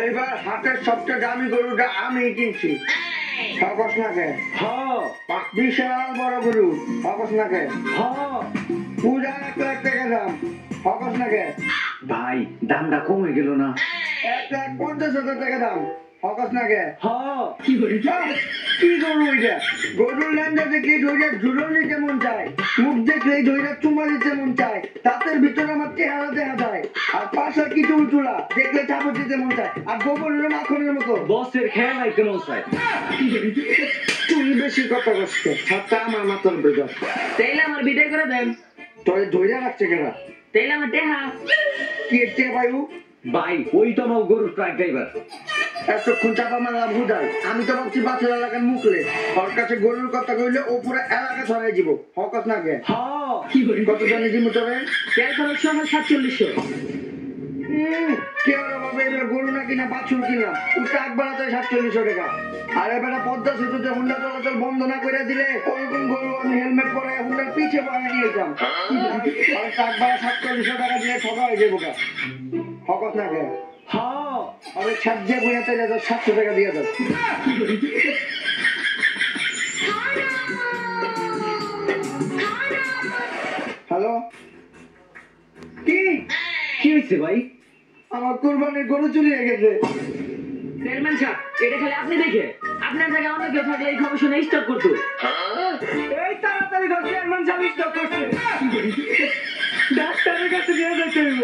এইবার হাটের সবচেয়ে দামি গরুটা আমি কিনছি। হকস নাকে বিশাল বড় গরু। হকস নাকে পূজা 1 লাখ টাকা দাম। হকস নাকে ভাই দামটা কমে গেল না? 1,50,000 টাকা দাম। হকস নাকে কি গরু এটা? গরুর ল্যান্ডা দেখলে ধৈর্য ঝুলন দিতে মন চায়, মুখ দেখলেই ধৈর্য চুমা দিতে মন চায়, দাঁতের ভিতরে আমার চেহারা দেখা যায়, আর পাশে কিছু চুলা দেখলে চাপড় দিতে মন চায়, আর গোবর হলো মাখনের মতো। বসের খেয়াল নাই কেন চাই? তুই বেশি কথা করছে, ছাড়টা আমার মাথার বেজার। তাইলে আমার বিদায় করে দেন। তোর ধৈর্য রাখছে কেনা? তাইলে আমার টেহা কি এর বায়ু? ভাই ওই তো আমার গরুর ট্রাক ড্রাইভার। এতক্ষণ চাপা মারা বুঝাই, আমি তো ভাবছি বাছুর এলাকার মুখলে ওর কাছে গরুর কথা কইলে ও পুরো এলাকা ছড়াই দিব। হকস নাকে কি করি? কত জানি জিমু তবে তেল খরচ সহ 4700। কে ওরা বাবা এবার গরু না কিনা বাছুর কিনা উল্টা একবার আছে 4700 টাকা। আর এবারে পদ্মা সেতুতে হুন্ডা চলাচল বন্ধ না করে দিলে ওরকম গরু আমি হেলমেট পরে হুন্ডার পিছে পরে নিয়ে যেতাম। আর একবার 4700 টাকা দিয়ে ঠকা হয়ে যাবো গা। হকস নাকে আরে ছাদ দিয়ে বইয়াতে যা 700 টাকা দিয়ে দাও। হ্যালো কি কি হয়েছে ভাই? আমার কুরবানির গরু চুরি হয়ে গেছে। চেয়ারম্যান সাহেব, এটা খালি আপনি দেখে, আপনার জায়গায় অন্য কেউ থাকলে এই খবর শুনে স্টপ করতো। এই তাড়াতাড়ি ঘর চেয়ারম্যান সাহেব স্টপ করছে। ডাক্তারের কাছে নিয়ে যেতে হইব।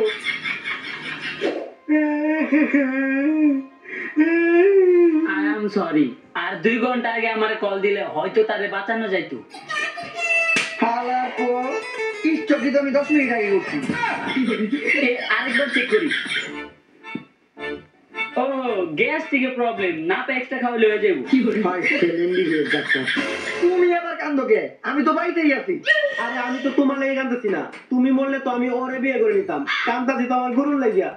I am sorry. আর 2 ঘন্টা আগে আমারে কল দিলে হয়তো তাদের বাঁচানো যাইতো। হালার পো স্টকিত আমি 10 মিনিট আগে করছি। আরেকবার চেক করি। ও গ্যাস থেকে প্রবলেম, না তো এক্সট্রা খাওয়ালে হয়ে যাবো। ভাই ছেলেন্ডি গেলে ডাক্তার তুমি আবার কান্দো কে? আমি তো বাড়িতেই আছি। আরে আমি তো তোমার লেগে কান্দতেছি না, তুমি মরলে তো আমি ওরে বিয়ে করে নিতাম, কান্দাছি তো আমার গরুর লাগিয়া।